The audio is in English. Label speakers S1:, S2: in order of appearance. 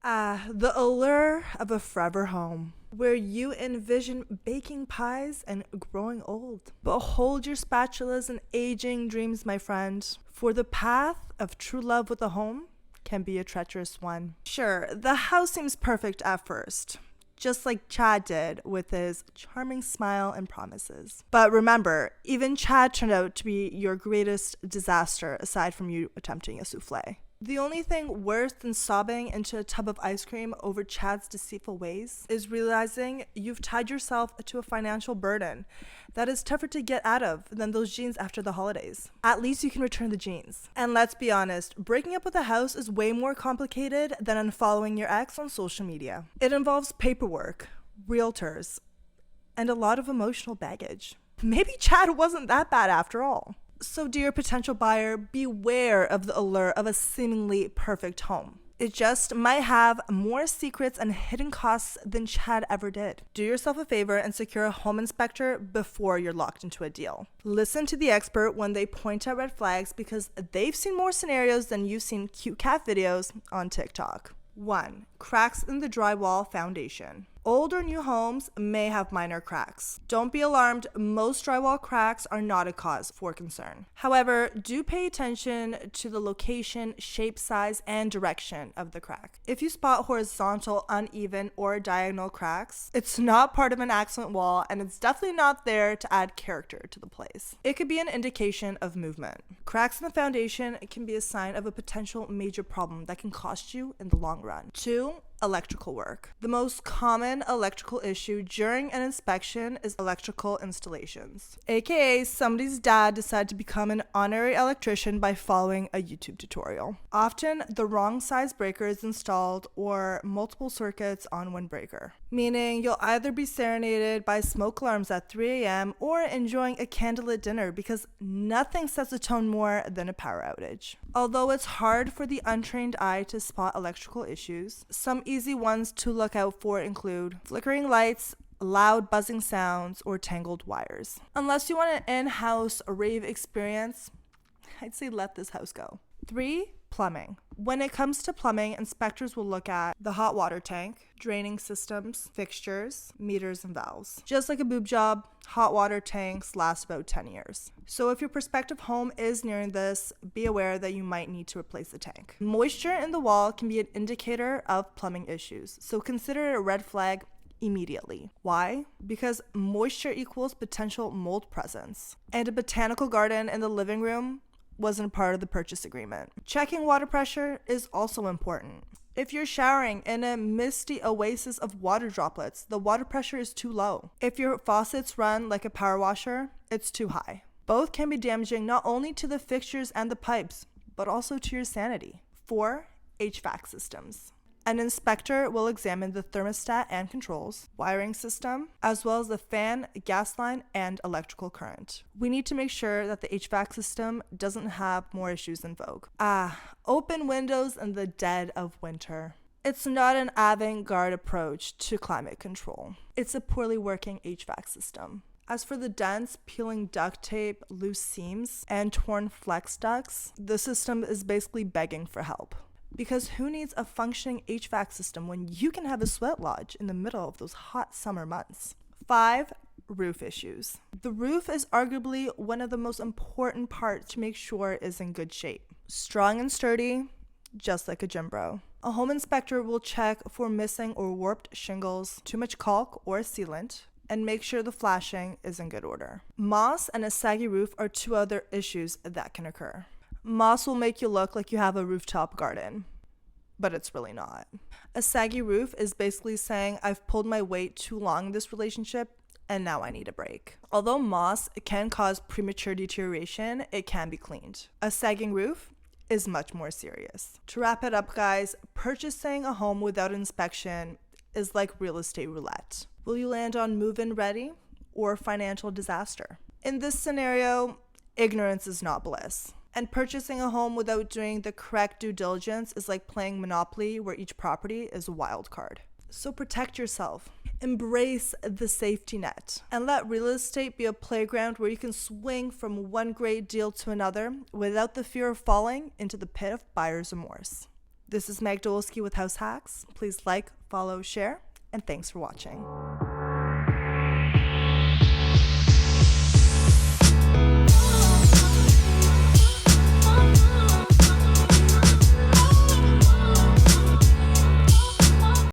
S1: The allure of a forever home, where you envision baking pies and growing old. Behold your spatulas and aging dreams, my friend, for the path of true love with a home can be a treacherous one. Sure, the house seems perfect at first, just like Chad did with his charming smile and promises. But remember, even Chad turned out to be your greatest disaster aside from you attempting a souffle. The only thing worse than sobbing into a tub of ice cream over Chad's deceitful ways is realizing you've tied yourself to a financial burden that is tougher to get out of than those jeans after the holidays. At least you can return the jeans. And let's be honest, breaking up with a house is way more complicated than unfollowing your ex on social media. It involves paperwork, realtors, and a lot of emotional baggage. Maybe Chad wasn't that bad after all. So, dear potential buyer, beware of the allure of a seemingly perfect home. It just might have more secrets and hidden costs than Chad ever did. Do yourself a favor and secure a home inspector before you're locked into a deal. Listen to the expert when they point out red flags because they've seen more scenarios than you've seen cute cat videos on TikTok. 1. Cracks in the drywall foundation. Old or new homes may have minor cracks. Don't be alarmed, most drywall cracks are not a cause for concern. However, do pay attention to the location, shape, size, and direction of the crack. If you spot horizontal, uneven, or diagonal cracks, it's not part of an accident wall and it's definitely not there to add character to the place. It could be an indication of movement. Cracks in the foundation can be a sign of a potential major problem that can cost you in the long run. 2. Electrical work. The most common electrical issue during an inspection is electrical installations, aka somebody's dad decided to become an honorary electrician by following a YouTube tutorial. Often the wrong size breaker is installed or multiple circuits on one breaker, meaning you'll either be serenaded by smoke alarms at 3 a.m. or enjoying a candlelit dinner because nothing sets the tone more than a power outage. Although it's hard for the untrained eye to spot electrical issues, some easy ones to look out for include flickering lights, loud buzzing sounds, or tangled wires. Unless you want an in-house rave experience, I'd say let this house go. 3. Plumbing. When it comes to plumbing, inspectors will look at the hot water tank, draining systems, fixtures, meters, and valves. Just like a boob job, hot water tanks last about 10 years. So if your prospective home is nearing this, be aware that you might need to replace the tank. Moisture in the wall can be an indicator of plumbing issues, so consider it a red flag immediately. Why? Because moisture equals potential mold presence. And a botanical garden in the living room wasn't part of the purchase agreement. Checking water pressure is also important. If you're showering in a misty oasis of water droplets, the water pressure is too low. If your faucets run like a power washer, it's too high. Both can be damaging not only to the fixtures and the pipes, but also to your sanity. 4. HVAC systems. An inspector will examine the thermostat and controls, wiring system, as well as the fan, gas line, and electrical current. We need to make sure that the HVAC system doesn't have more issues than Vogue. Open windows in the dead of winter. It's not an avant-garde approach to climate control. It's a poorly working HVAC system. As for the dents, peeling duct tape, loose seams, and torn flex ducts, the system is basically begging for help. Because who needs a functioning HVAC system when you can have a sweat lodge in the middle of those hot summer months? 5. Roof issues. The roof is arguably one of the most important parts to make sure it is in good shape. Strong and sturdy, just like a gym bro. A home inspector will check for missing or warped shingles, too much caulk or sealant, and make sure the flashing is in good order. Moss and a saggy roof are 2 other issues that can occur. Moss will make you look like you have a rooftop garden, but it's really not. A saggy roof is basically saying, I've pulled my weight too long in this relationship and now I need a break. Although moss can cause premature deterioration, it can be cleaned. A sagging roof is much more serious. To wrap it up, guys, purchasing a home without inspection is like real estate roulette. Will you land on move-in ready or financial disaster? In this scenario, ignorance is not bliss. And purchasing a home without doing the correct due diligence is like playing Monopoly, where each property is a wild card. So protect yourself. Embrace the safety net and let real estate be a playground where you can swing from one great deal to another without the fear of falling into the pit of buyer's remorse. This is Meg Dolsky with House Hacks. Please like, follow, share, and thanks for watching.